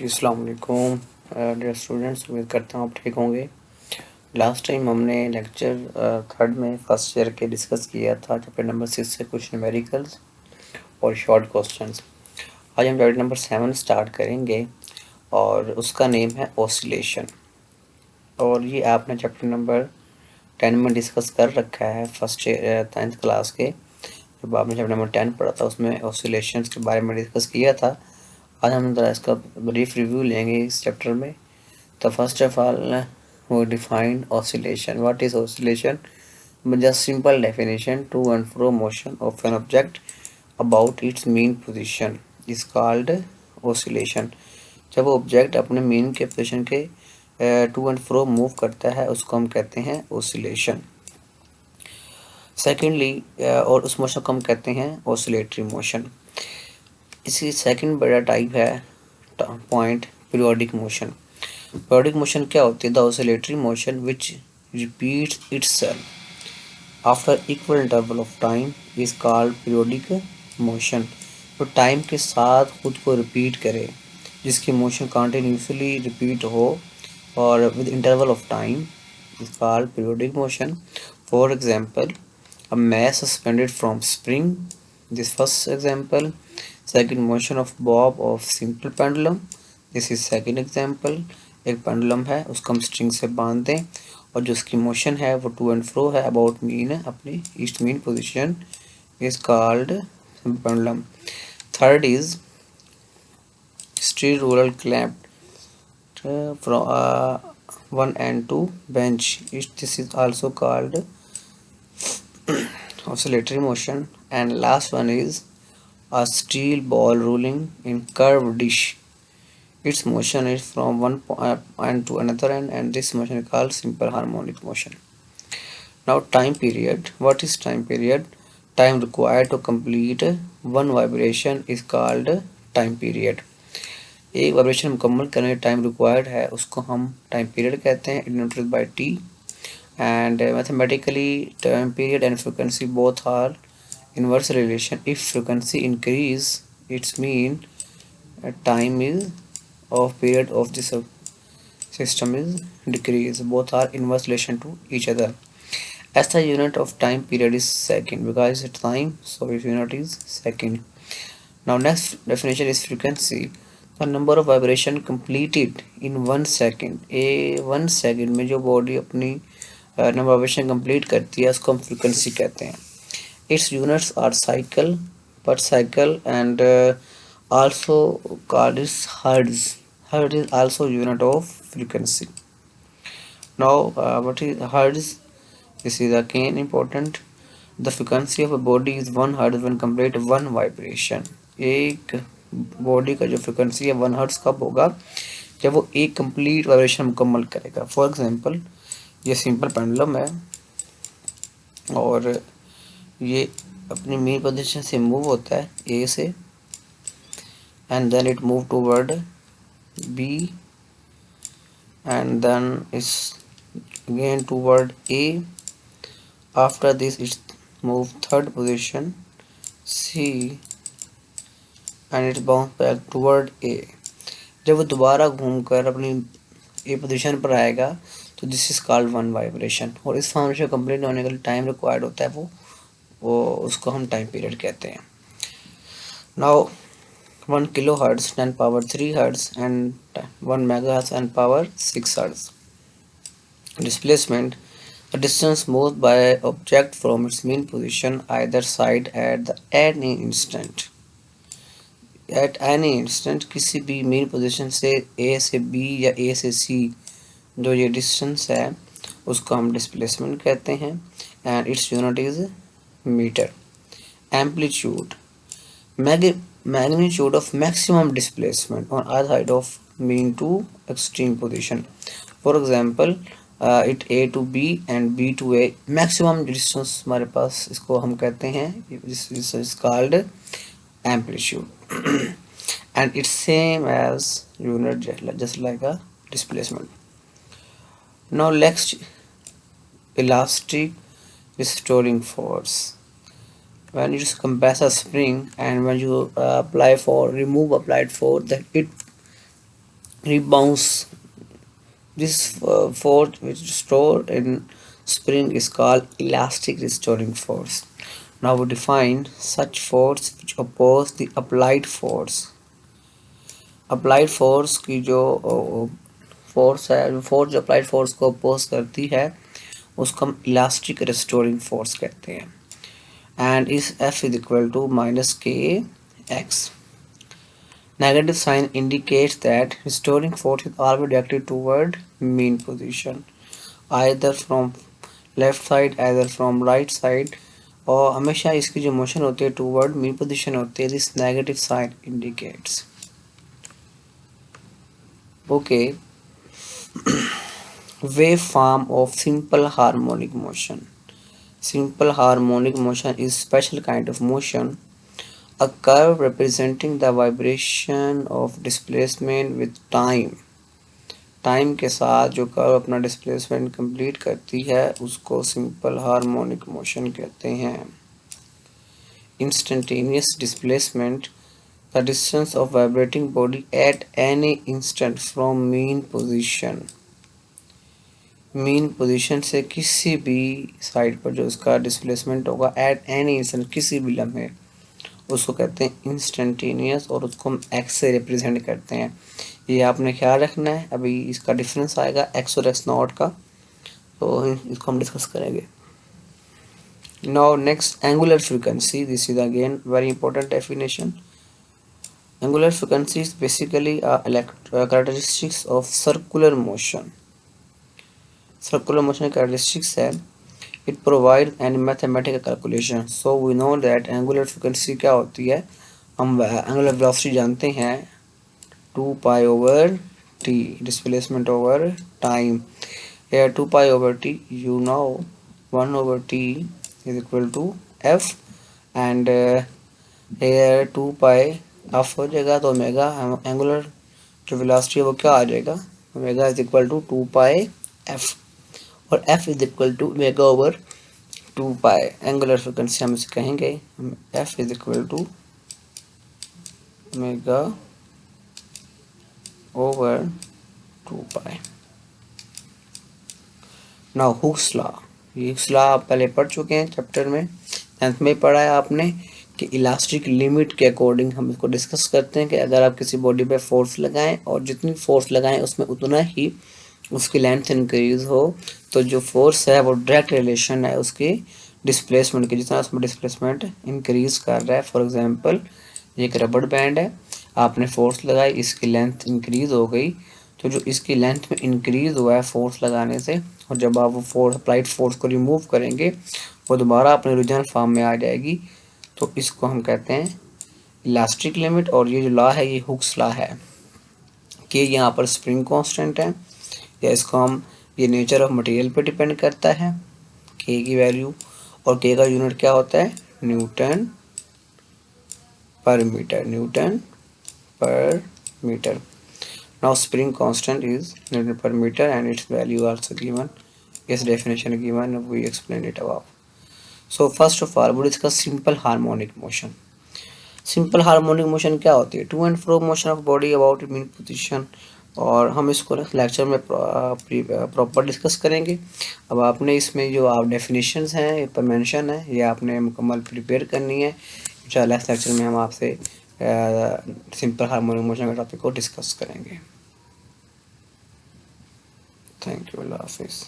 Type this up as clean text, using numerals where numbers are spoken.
जी अस्सलाम वालेकुम dear students, उम्मीद करता हूँ आप ठीक होंगे। लास्ट टाइम हमने लेक्चर थर्ड में फर्स्ट ईयर के डिस्कस किया था चैप्टर नंबर 6 से कुछ न्यूमेरिकल्स और शॉर्ट क्वेश्चंस। आज हम चैप्टर नंबर 7 स्टार्ट करेंगे और उसका नेम है ऑसिलेशन। और ये आपने चैप्टर नंबर 10 में डिस्कस कर रखा है फर्स्ट 10th क्लास के। जब आपने चैप्टर नंबर 10 पढ़ा था उसमें ऑसिलेशंस के बारे में डिस्कस किया था। आज हम ज़रा इसका ब्रीफ रिव्यू लेंगे इस चैप्टर में। तो first of all we define oscillation. What is oscillation? Just simple definition: to and fro motion of an object about its mean position is called oscillation. जब वो ऑब्जेक्ट अपने मीन के position के to and fro move करता है उसको हम कहते हैं oscillation. सेकेंडली और उस मोशन को हम कहते हैं oscillatory motion. इसी सेकंड बड़ा टाइप है point periodic motion. Periodic motion क्या होती है? The oscillatory motion which repeats itself after equal interval of time is called periodic motion. तो टाइम के साथ खुद को रिपीट करे, जिसकी मोशन कंटिन्यूसली रिपीट हो और with interval of time is called periodic motion. For example, a mass suspended from spring. This first example. Second, motion of bob of simple pendulum. This is second example. एक pendulum है, उसको हम string से बांध दें और जो उसकी मोशन है वो टू एंड फ्रो है अबाउट मीन अपनी east mean position is called pendulum. Third is steel ruler clamped from one end to bench. This is also called oscillatory motion. And last one is a steel ball rolling in curved dish. Its motion is from one end to another end, and this motion is called simple harmonic motion. Now time period. What is time period? Time required to complete one vibration is called time period. एक vibration मुकम्मल करने time required है उसको हम time period कहते हैं, denoted by T. And mathematically, time period and frequency both are inverse relation. If frequency increase, its mean time is of period of this system is decrease. Both are inverse relation to each other. As the unit of time period is second because it's time, so its unit is second. Now next definition is frequency. The number of vibration completed in 1 second. A 1 second में जो body अपनी number vibration complete करती है उसको हम frequency कहते हैं. It's units are cycle पर cycle and also called is hertz. Hertz is also unit of frequency. Now what is hertz? This is again important. The frequency of a body is 1 hertz when complete 1 vibration. एक body का जो frequency है 1 hertz कब होगा? जब वो एक complete vibration मुकम्मल करेगा. फॉर एग्जांपल, ये सिंपल पेंडुलम है और ये अपनी मेन पोजीशन से मूव होता है ए से and then it move toward B and then its again toward A. After this its move third position C and its bounce back toward A. जब वो दोबारा घूमकर अपनी ए पोजीशन पर आएगा तो दिस इज कॉल्ड 1 वाइब्रेशन. और इस फॉर्मेशन कंप्लीट होने के लिए टाइम रिक्वायर्ड होता है वो उसको हम टाइम पीरियड कहते हैं. Now 1 kilo hertz 10 power 3 hertz and 1 mega hertz and power 6 hertz. Displacement, the distance moved by object from its mean position either side at any instant. At any instant किसी भी main position से ए से B या ए से सी जो ये distance है उसको हम डिस्प्लेसमेंट कहते हैं and its unit is metre. Amplitude, magnitude of maximum displacement on either side of mean to extreme position. For example, it A to B and B to A. maximum distance हमारे पास इसको हम कहते हैं, this is called amplitude and it's same as unit just like a displacement. Now next, elastic restoring force. When you just compress a spring and when you apply for remove applied force, then it rebounds. This force which is stored in spring is called elastic restoring force. Now we define such force which oppose the applied force. Applied force की जो force है, जो force जो applied force को oppose करती है उसको हम इलास्टिक रिस्टोरिंग फोर्स कहते हैं. एंड इस F is equal to minus k x. Negative sign indicates that restoring force is always directed toward mean position, either from left side, either from right side, और हमेशा इसकी जो motion होती है toward mean position होती है. This negative sign indicates. Okay. Waveform of simple harmonic motion. Simple harmonic motion is special kind of motion, a curve representing the vibration of displacement with time. Time के साथ जो curve अपना displacement complete करती है उसको simple harmonic motion कहते हैं. Instantaneous displacement, the distance of vibrating body at any instant from mean position. Mean position से किसी भी साइड पर जो उसका डिस्प्लेसमेंट होगा एट एनी इंस्टेंट, किसी भी लम्हे, उसको कहते हैं इंस्टेंटेनियस, और उसको हम एक्स से रिप्रेजेंट करते हैं. ये आपने ख्याल रखना है. अभी इसका डिफरेंस आएगा एक्स और एक्स नॉट का, तो इसको हम डिस्कस करेंगे. Now next, angular frequency. This is again very important definition. Angular frequency is basically characteristics of circular motion. Circular motion characteristics है. It provide an mathematical calculation. So we know that angular frequency क्या होती है. हम angular velocity जानते हैं 2 pi over t, displacement over time. Here 2 pi over t, you know 1 over t is equal to f, and here 2 pi of हो जाएगा तो omega angular जो वेलोसिटी है वो क्या आ जाएगा, omega is equal to 2 pi f, और f is equal to omega over 2 pi. Angular frequency हम इसे कहेंगे f is equal to omega over 2 pi. Now Hooke's law. ये हुक्स लॉ आप पहले पढ़ चुके हैं चैप्टर में, 10th में पढ़ा है आपने कि इलास्टिक लिमिट के अकॉर्डिंग हम इसको डिस्कस करते हैं कि अगर आप किसी बॉडी पे फोर्स लगाएं और जितनी फोर्स लगाएं उसमें उतना ही उसकी लेंथ इंक्रीज हो, तो जो फोर्स है वो डायरेक्ट रिलेशन है उसकी डिस्प्लेसमेंट की, जितना उसमें डिस्प्लेसमेंट इंक्रीज कर रहा है. फॉर एग्जांपल ये एक रबड़ बैंड है, आपने फोर्स लगाई, इसकी लेंथ इंक्रीज हो गई, तो जो इसकी लेंथ में इंक्रीज हुआ है फोर्स लगाने से, और जब आप वो फोर्स अप्लाइड फोर्स को रिमूव करेंगे वो दोबारा अपने ओरिजिनल फॉर्म में आ जाएगी. तो इसको हम कहते हैं इलास्टिक लिमिट. और ये जो लॉ है ये हुक्स लॉ है कि यहाँ पर स्प्रिंग कांस्टेंट है, या इसको हम, ये नेचर ऑफ मटेरियल पे डिपेंड करता है के की वैल्यू, और के का यूनिट क्या होता है न्यूटन पर मीटर, न्यूटन पर metre. Now spring constant is Newton per meter and its value also given. Yes, definition given, we explained it above. So first of all we discuss simple harmonic motion. Simple harmonic motion क्या होती है, to and fro motion of body about mean position, और हम इसको lecture में proper discuss करेंगे. अब आपने इसमें जो आप डेफिनेशंस हैं ये पर मेंशन है, ये आपने मुकम्मल प्रिपेयर करनी है. इंशाल्लाह इस लेक्चर में हम आपसे सिंपल हार्मोनिक मोशन के टॉपिक को डिस्कस करेंगे. Thank you. अल्लाह हाफिज़.